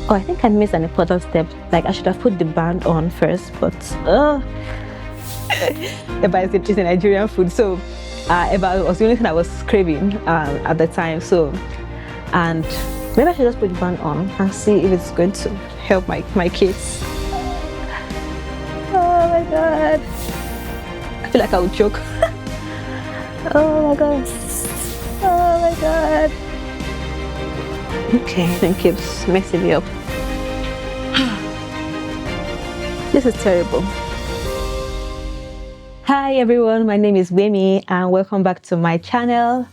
Oh, I think I missed an important step. Like I should have put the band on first, but Eba is a Nigerian food, so Eba was the only thing I was craving at the time. So, and maybe I should just put the band on and see if it's going to help my kids. Oh my god, I feel like I would choke. Oh my god, oh my god. Okay, then keeps messing me up. This is terrible. Hi everyone, my name is Gbemi and welcome back to my channel.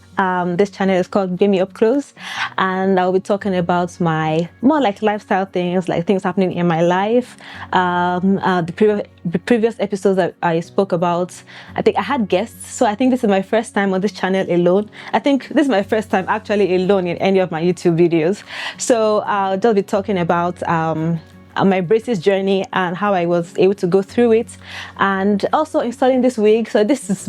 This channel is called Gbemi Up Close, and I'll be talking about my more like lifestyle things, like things happening in my life. The previous episodes that I spoke about, I think I had guests, so I think this is my first time on this channel alone. I think this is my first time actually alone in any of my YouTube videos. So I'll just be talking about my braces journey and how I was able to go through it, and also installing this wig. So this is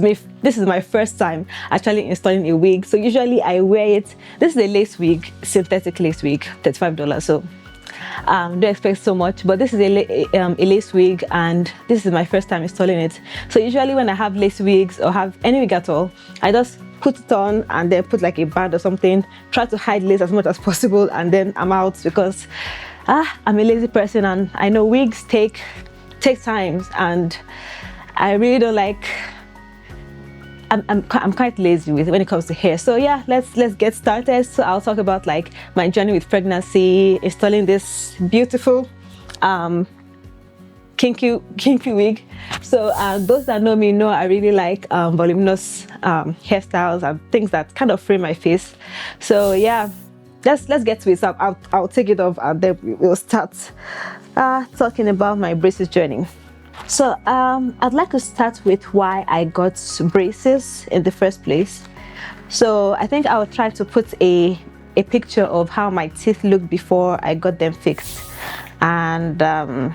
my first time actually installing a wig. So usually I wear it. This is a lace wig, synthetic lace wig, $35. So don't expect so much, but this is a lace wig, and this is my first time installing it. So usually when I have lace wigs or have any wig at all, I just put it on and then put like a band or something, try to hide lace as much as possible, and then I'm out, because I'm a lazy person and I know wigs take time, and I really don't like. I'm quite lazy when it comes to hair. So yeah, let's get started. So I'll talk about like my journey with pregnancy, installing this beautiful kinky wig. So those that know me know I really like voluminous hairstyles and things that kind of frame my face. So yeah, let's get to it. So I'll take it off and then we'll start talking about my braces journey. So I'd like to start with why I got braces in the first place. So I think I will try to put a picture of how my teeth looked before I got them fixed, and I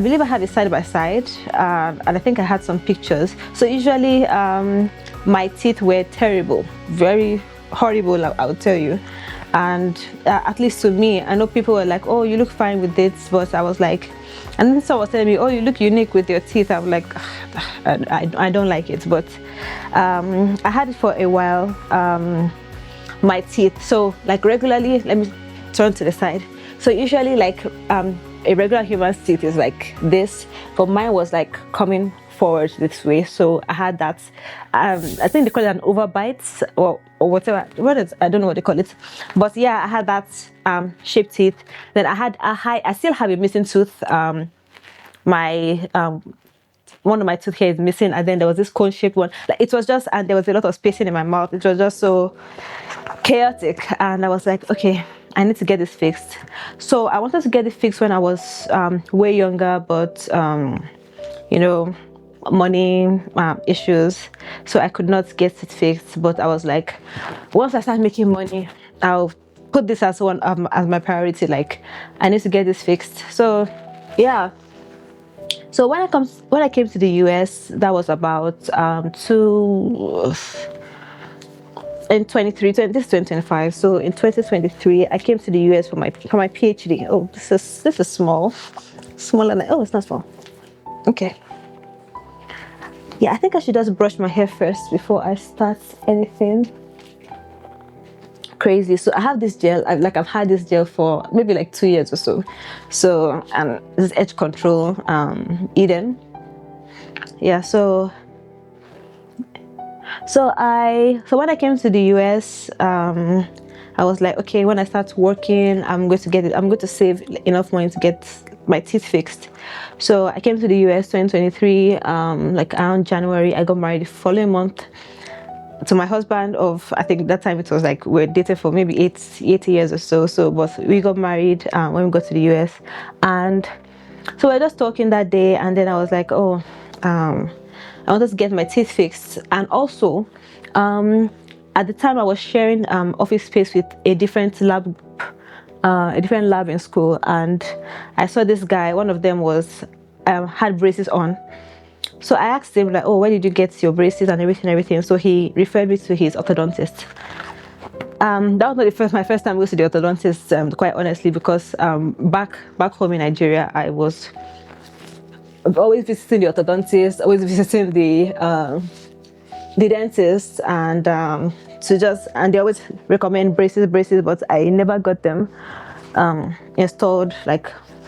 believe I have it side by side, and I think I had some pictures. So usually my teeth were terrible, very horrible, I would tell you. And at least to me, I know people were like, oh, you look fine with this, but I was like, and then someone was telling me, oh, you look unique with your teeth. I'm like, I don't like it. But I had it for a while, my teeth. So like regularly, let me turn to the side. So usually like a regular human's teeth is like this, but mine was like coming forward this way. So I had that, I think they call it an overbite or whatever, I don't know what they call it, but yeah, I had that shaped teeth. Then I still have a missing tooth. My one of my tooth here is missing, and then there was this cone shaped one. Like it was just, and there was a lot of spacing in my mouth. It was just so chaotic, and I was like, okay, I need to get this fixed. So I wanted to get it fixed when I was way younger, but you know, money issues, so I could not get it fixed. But I was like, once I start making money, I'll put this as one as my priority. Like I need to get this fixed. So yeah. So when I came to the US, that was about in 2025. So in 2023, I came to the US for my PhD. Oh, this is smaller than, oh, it's not small. Okay. Yeah, I think I should just brush my hair first before I start anything crazy. So I have this gel. I've had this gel for maybe like 2 years or so. So this is Edge Control Eden. Yeah. So when I came to the US, I was like, okay, when I start working, I'm going to save enough money to get my teeth fixed. So I came to the US 2023, like around January. I got married the following month to my husband of, I think that time it was like we were dating for maybe 8 years or so. So but we got married when we got to the US, and so we were just talking that day, and then I was like, oh, I wanted to get my teeth fixed. And also at the time I was sharing office space with a different lab in school, and I saw this guy. One of them was had braces on. So I asked him like, oh, where did you get your braces and everything? So he referred me to his orthodontist. That was not my first time going to the orthodontist, quite honestly, because back home in Nigeria, I've always visiting the orthodontist, always visiting the dentist, and they always recommend braces, but I never got them installed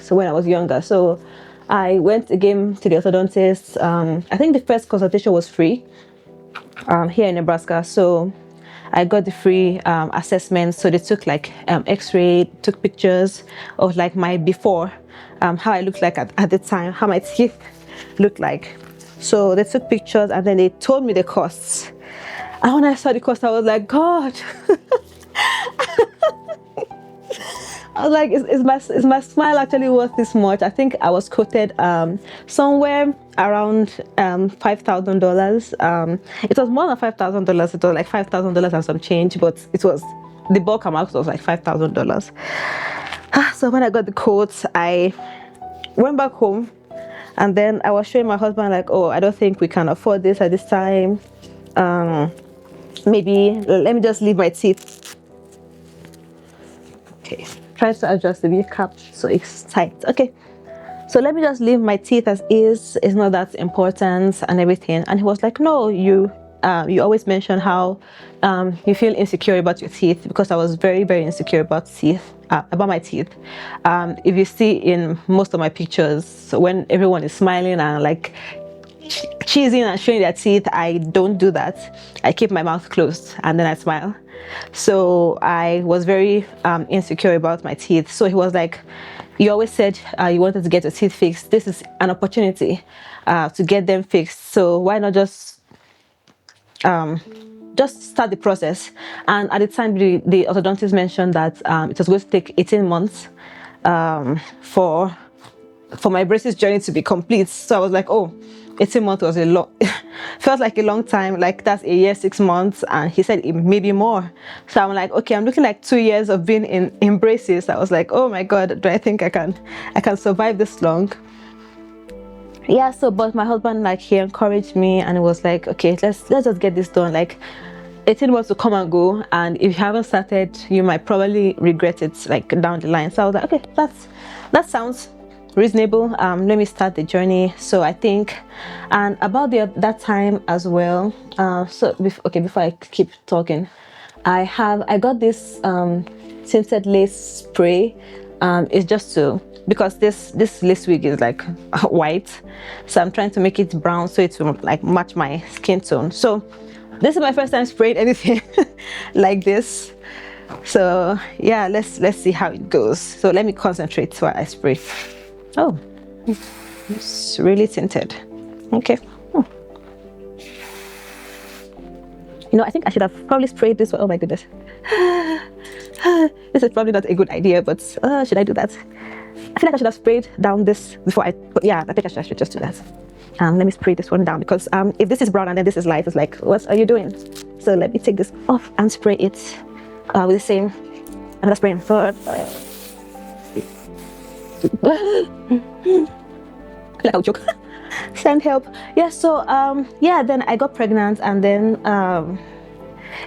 when I was younger. So I went again to the orthodontist. I think the first consultation was free here in Nebraska. So I got the free assessment. So they took x-ray, took pictures of my before, how I looked like at the time, how my teeth looked like. So they took pictures and then they told me the costs. And when I saw the cost, I was like, God. I was like, is my smile actually worth this much? I think I was quoted somewhere around $5,000. It was more than $5,000. It was like $5,000 and some change, but it was the bulk amount was like $5,000. So when I got the quotes, I went back home, and then I was showing my husband like, oh, I don't think we can afford this at this time. Maybe let me just leave my teeth. Okay. Try to adjust the wig cap so it's tight. Okay, so let me just leave my teeth as is. It's not that important and everything. And he was like, no, you always mention how you feel insecure about your teeth, because I was very, very insecure about my teeth. If you see in most of my pictures, so when everyone is smiling and cheesing and showing their teeth, I don't do that. I keep my mouth closed and then I smile. So I was very insecure about my teeth. So he was like, you always said you wanted to get your teeth fixed. This is an opportunity to get them fixed. So why not just start the process? And at the time, the orthodontist mentioned that it was going to take 18 months for my braces journey to be complete. So I was like, oh, 18 months was a lot. Felt like a long time, like that's a year, 6 months. And he said it may be more. So I'm like, okay, I'm looking like 2 years of being in braces. I was like, oh my God, do I think I can survive this long? Yeah, so but my husband, he encouraged me, and it was like, okay, let's just get this done. 18 months to come and go, and if you haven't started, you might probably regret it down the line. So I was like, okay, that sounds reasonable. Let me start the journey. So I think, and about that time as well, before I keep talking, I got this tinted lace spray. It's just because this lace wig is white, so I'm trying to make it brown so it will match my skin tone. So this is my first time spraying anything like this. So yeah, let's see how it goes. So let me concentrate while I spray. Oh, it's really tinted. Okay. I think I should have probably sprayed this one. Oh my goodness. This is probably not a good idea, but should I do that? I feel like I should have sprayed down this before but yeah, I think I should just do that. Let me spray this one down, because if this is brown and then this is light, it's like, what are you doing? So let me take this off and spray it with the same, another spraying for like I'll joke. Send help. Yeah, so yeah, then I got pregnant, and then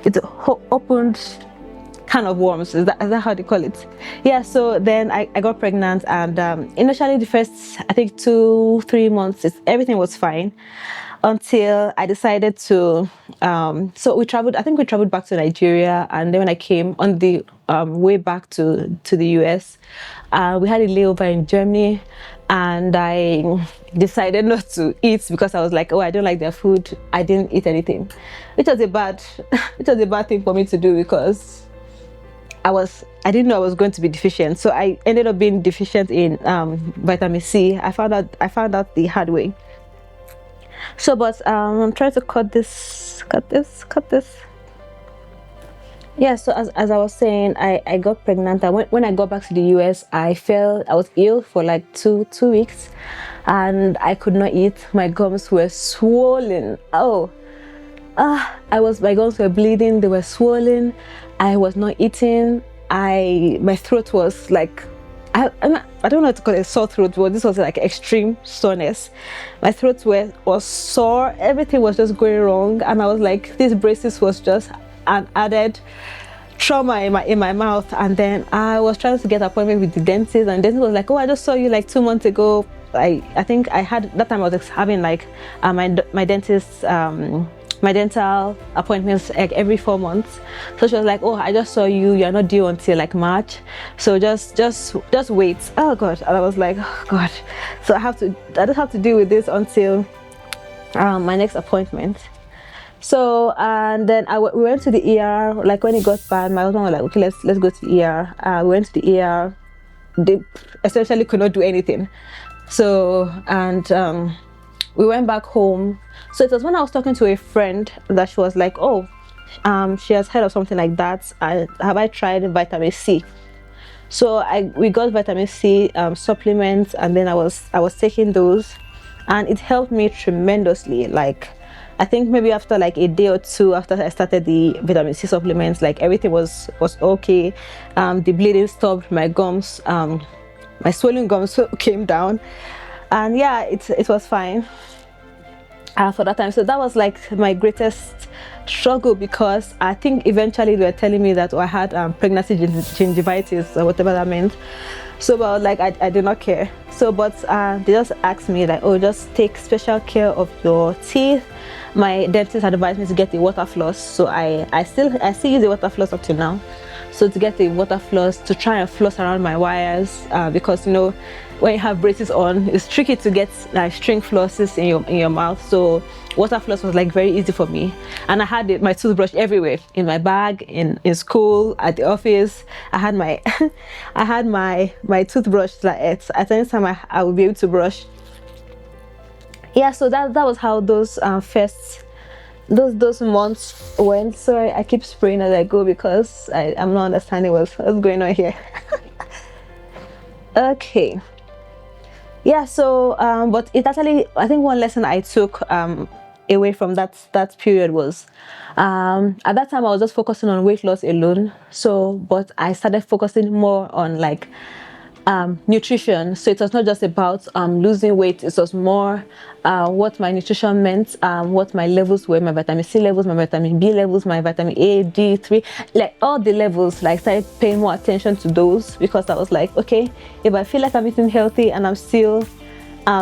it opened can of worms. Is that how they call it? Yeah, so then I got pregnant, and initially the first, I think 2-3 months, everything was fine, until I decided to so we traveled back to Nigeria, and then when I came on the way back to the US, we had a layover in Germany, and I decided not to eat because I was like, oh, I don't like their food. I didn't eat anything, which was a bad thing for me to do, because I didn't know I was going to be deficient. So I ended up being deficient in vitamin C. I found out the hard way. So, but I'm trying to cut this. Yeah, so as I was saying, I got pregnant. When I got back to the US, I was ill for like two weeks, and I could not eat. My gums were swollen. My gums were bleeding. They were swollen. I was not eating. My throat was like, I don't know what to call it, sore throat, but this was like extreme soreness. My throat was sore. Everything was just going wrong, and I was like, these braces was just an added trauma in my mouth. And then I was trying to get an appointment with the dentist, and the dentist was like, oh, I just saw you like 2 months ago. I think I had that time I was having like my dentist my dental appointments like every 4 months. So she was like, oh, I just saw you're not due until like March, so just wait. Oh god. And I was like, oh god, so I just have to deal with this until my next appointment. So and then we went to the ER. Like when it got bad, my husband was like, okay, let's go to the ER. We went to the ER. They essentially could not do anything. So and we went back home. So it was when I was talking to a friend that she was like, oh, she has heard of something like that. Have I tried vitamin C? So we got vitamin C supplements, and then I was taking those, and it helped me tremendously. Like I think maybe after like a day or two after I started the vitamin C supplements, like everything was okay. The bleeding stopped, my gums, my swollen gums came down, and yeah, it was fine for that time. So that was like my greatest struggle, because I think eventually they were telling me that I had pregnancy gingivitis or whatever that meant. So but like I did not care. So but they just asked me like, oh, just take special care of your teeth. My dentist advised me to get the water floss, so I still use the water floss up to now. So to get the water floss, to try and floss around my wires, because you know when you have braces on, it's tricky to get like string flosses in your mouth. So water floss was like very easy for me, and I had my toothbrush everywhere, in my bag, in school, at the office. I had my I had my toothbrush like at any time I would be able to brush. Yeah, so that was how those first those months went. Sorry, I keep spraying as I go because I'm not understanding what's going on here. Okay. Yeah, so but it actually, I think one lesson I took away from that period was at that time I was just focusing on weight loss alone. So but I started focusing more on like nutrition. So it was not just about losing weight, it was more what my nutrition meant, what my levels were, my vitamin C levels, my vitamin B levels, my vitamin A, D3, like all the levels. Like started paying more attention to those, because I was like, okay, if I feel like I'm eating healthy and I'm still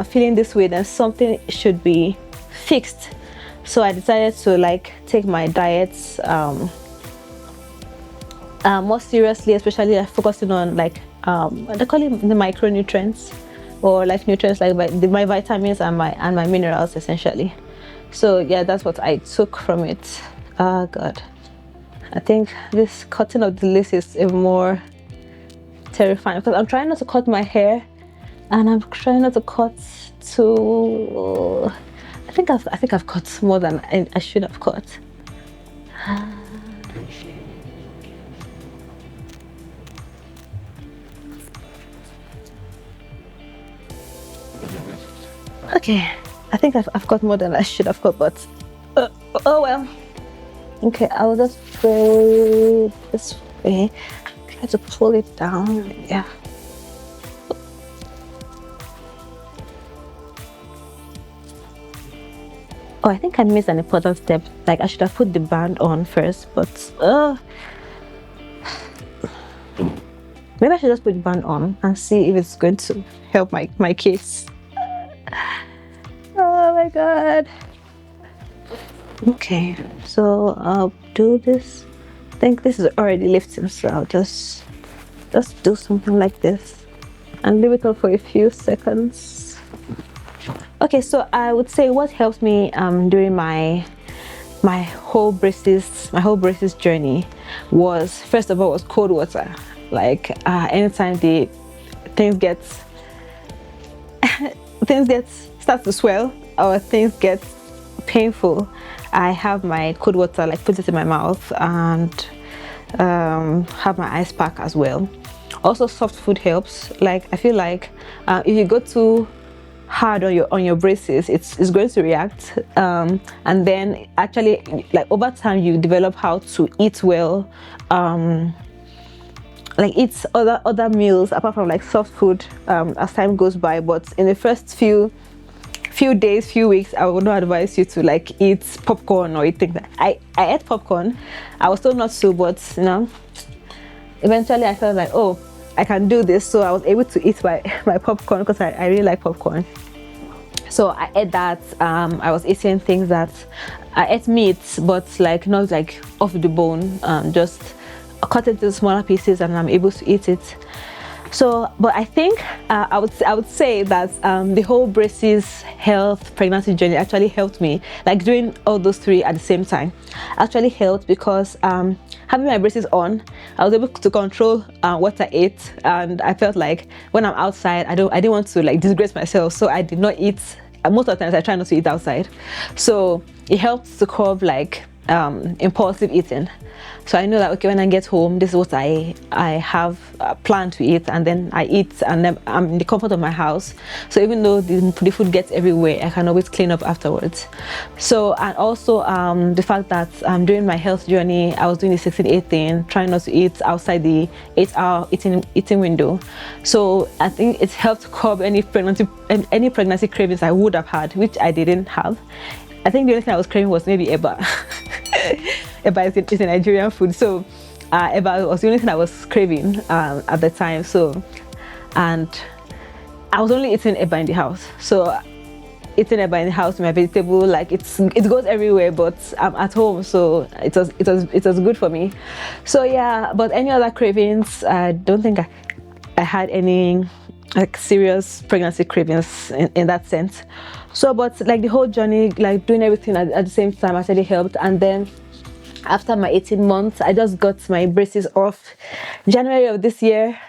feeling this way, then something should be fixed. So I decided to like take my diets more seriously, especially focusing on like they call it the micronutrients, or like nutrients like my vitamins and my minerals essentially. So yeah, that's what I took from it. Oh god, I think this cutting of the lace is even more terrifying, because I'm trying not to cut my hair, and I'm trying not to cut too. I think I've cut more than I should have cut. Okay, I think I've got more than I should have got, but oh well. Okay, I'll just spray this way. Try to pull it down. Yeah. Oh, I think I missed an important step. Like I should have put the band on first, but maybe I should just put the band on and see if it's going to help my case. Oh my god. Okay, so I'll do this. I think this is already lifting, so I'll just do something like this and leave it on for a few seconds. Okay, so I would say what helped me during my whole braces journey was, first of all, was cold water. Like anytime the things start to swell or things get painful, I have my cold water, like put it in my mouth, and have my ice pack as well. Also soft food helps. Like I feel like if you go too hard on your braces, it's going to react, and then actually like over time you develop how to eat well, like eat other meals apart from like soft food as time goes by. But in the first few few days, few weeks, I would not advise you to like eat popcorn or eat things. I ate popcorn. I was still not so, but you know, eventually I felt like, oh, I can do this. So I was able to eat my popcorn because I really like popcorn. So I ate that. I was eating things that I ate meat, but like not like off the bone, just cut it into smaller pieces, and I'm able to eat it. So, but I think I would say that the whole braces health pregnancy journey actually helped me. Like doing all those three at the same time actually helped, because having my braces on, I was able to control what I ate, and I felt like when I'm outside, I didn't want to like disgrace myself, so I did not eat. Most of the times I try not to eat outside, so it helps to curb like impulsive eating. So I know that, okay, when I get home, this is what I have planned to eat, and then I eat, and then I'm in the comfort of my house. So even though the food gets everywhere, I can always clean up afterwards. So, and also the fact that during my health journey, I was doing the 16-8 thing, trying not to eat outside the 8-hour eating window. So I think it helped curb any pregnancy cravings I would have had, which I didn't have. I think the only thing I was craving was maybe eba. Eba is a Nigerian food, so eba was the only thing I was craving at the time. So, and I was only eating eba in the house. So eating eba in the house, my vegetable, like it goes everywhere, but I'm at home, so it was good for me. So yeah, but any other cravings, I don't think I had any like serious pregnancy cravings in that sense. So, but like the whole journey, like doing everything at the same time actually helped. And then after my 18 months, I just got my braces off January of this year.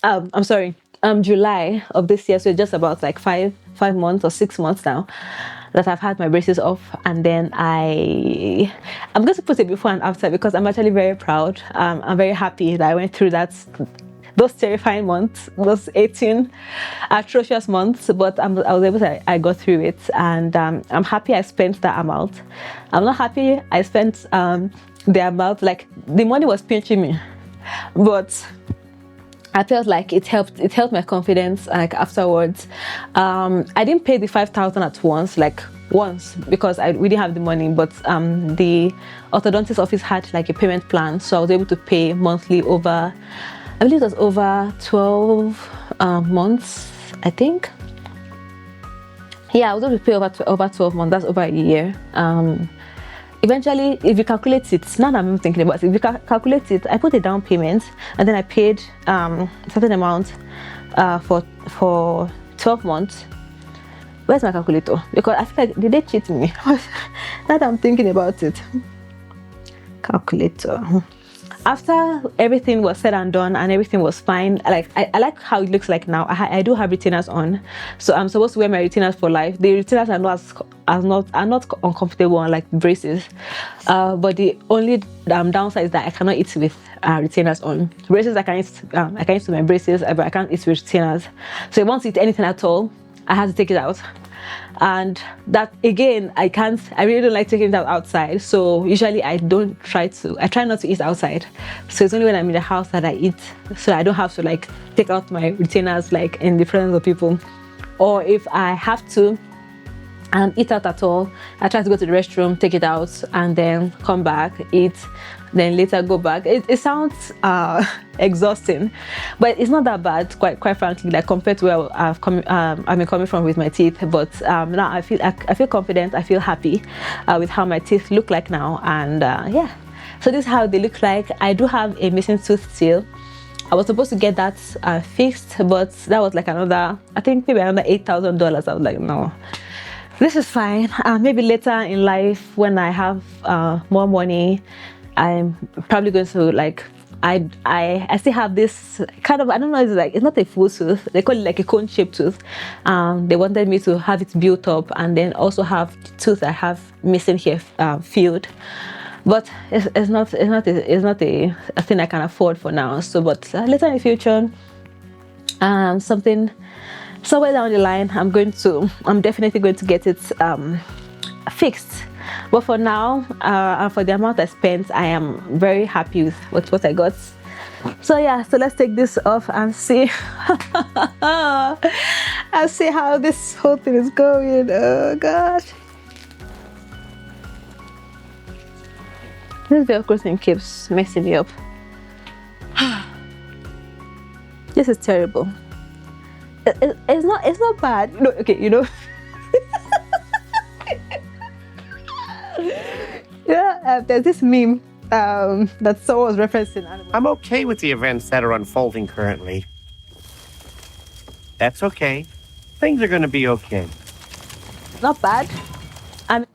I'm sorry, July of this year. So just about like five months or 6 months now that I've had my braces off. And then I'm going to put it before and after, because I'm actually very proud. I'm very happy that I went through those terrifying months, those 18 atrocious months, but I was able to, I got through it, and I'm happy I spent that amount. I'm not happy I spent the amount, like the money was pinching me, but I felt like it helped my confidence like afterwards. I didn't pay the 5,000 at once, because we didn't have the money, but the orthodontist office had like a payment plan, so I was able to pay monthly over, I believe it was over 12 months, I think. Yeah, I was able to pay over 12 months, that's over a year. Eventually, if you calculate it, now that I'm thinking about it, if you calculate it, I put a down payment, and then I paid a certain amount for 12 months. Where's my calculator? Because I feel like, did they cheat me? Now that I'm thinking about it. Calculator. After everything was said and done and everything was fine, I like how it looks like now. I do have retainers on, so I'm supposed to wear my retainers for life. The retainers are not uncomfortable unlike braces, but the only downside is that I cannot eat with retainers on. Braces I can eat with my braces, but I can't eat with retainers. So if I want to eat anything at all, I have to take it out. And that again, I really don't like taking it out outside, so usually I try not to eat outside. So it's only when I'm in the house that I eat, so I don't have to like take out my retainers like in the presence of people. Or if I have to eat out at all, I try to go to the restroom, take it out, and then come back, eat, then later go back. It sounds exhausting, but it's not that bad, quite frankly, like compared to where I've been coming from with my teeth. But now I feel confident, I feel happy with how my teeth look like now, and yeah. So this is how they look like. I do have a missing tooth still. I was supposed to get that fixed, but that was like another, I think maybe another $8,000. I was like, no, this is fine. Maybe later in life when I have more money, I'm probably going to like, I still have this kind of, I don't know, it's not a full tooth, they call it like a cone-shaped tooth. They wanted me to have it built up and then also have the tooth I have missing here filled, but it's not a thing I can afford for now. So but later in the future, somewhere down the line, I'm definitely going to get it fixed. But for now, and for the amount I spent, I am very happy with what I got. So yeah, so let's take this off and see and see how this whole thing is going. Oh gosh, this Velcro thing keeps messing me up. This is terrible. It's not bad. No, okay, you know. Yeah, there's this meme that someone was referencing. I'm okay with the events that are unfolding currently. That's okay. Things are going to be okay. Not bad. And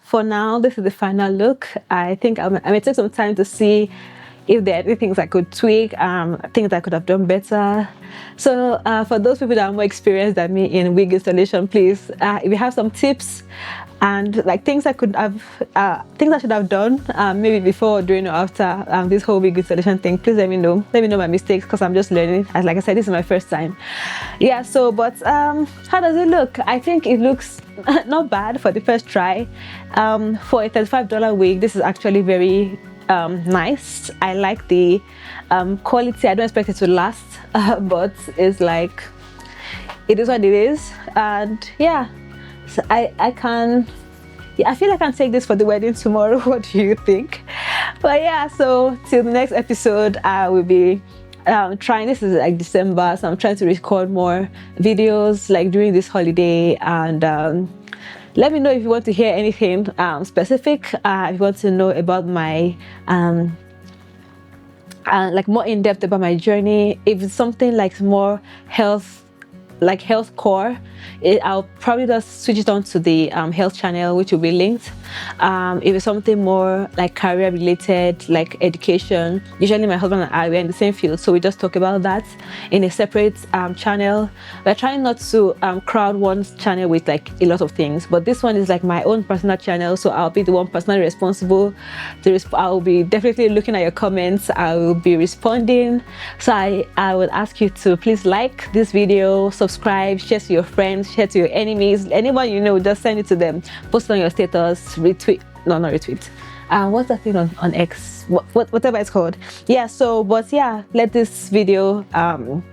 for now, this is the final look. I think I may take some time to see if there are any things I could tweak, things I could have done better. So for those people that are more experienced than me in wig installation, please, if you have some tips and like things I could have, things I should have done, maybe before, during, or after this whole wig installation thing, please let me know. Let me know my mistakes, because I'm just learning. As like I said, this is my first time. Yeah. So, but how does it look? I think it looks not bad for the first try. For a $35 wig, this is actually very nice. I like the quality. I don't expect it to last, but it's like, it is what it is. And yeah, so I feel I can take this for the wedding tomorrow. What do you think? But yeah, so till the next episode, I will be trying. This is like December, so I'm trying to record more videos like during this holiday. And let me know if you want to hear anything specific, if you want to know about my like more in depth about my journey. If it's something like more health, like health core, I'll probably just switch it on to the health channel, which will be linked. If it's something more like career related, like education, usually my husband and I, we're in the same field, so we just talk about that in a separate channel. We're trying not to crowd one channel with like a lot of things, but this one is like my own personal channel, so I'll be the one personally responsible to I'll be definitely looking at your comments. I will be responding. So I would ask you to please like this video, subscribe, share to your friends, share to your enemies, anyone you know, just send it to them, post it on your status, retweet, no, not retweet, what's that thing on X, whatever it's called. Yeah, so but yeah, let this video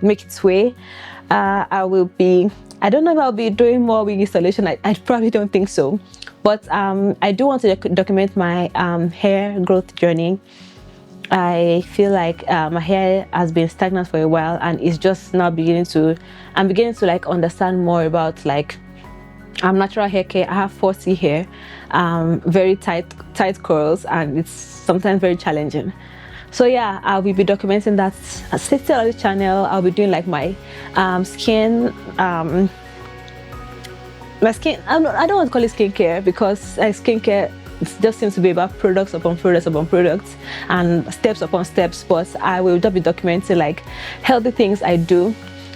make its way. I don't know if I'll be doing more wig installation. I probably don't think so, but I do want to document my hair growth journey. I feel like my hair has been stagnant for a while, and it's just now I'm beginning to like understand more about like natural hair care. I have 40 hair, very tight curls, and it's sometimes very challenging. So yeah, I will be documenting that. Stay still on the channel. I'll be doing like my skin, my skin. I don't want to call it skincare, because skincare, it just seems to be about products upon products upon products and steps upon steps. But I will just be documenting like healthy things I do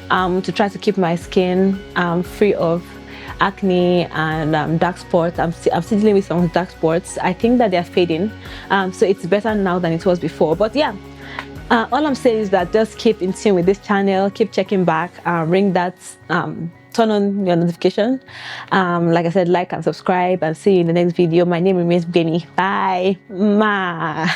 to try to keep my skin free of acne and dark spots. I'm still dealing with some dark spots. I think that they're fading, so it's better now than it was before. But yeah, all I'm saying is that just keep in tune with this channel, keep checking back, ring that turn on your notification. Like I said, like and subscribe, and see you in the next video. My name remains Gbemi. Bye. Ma.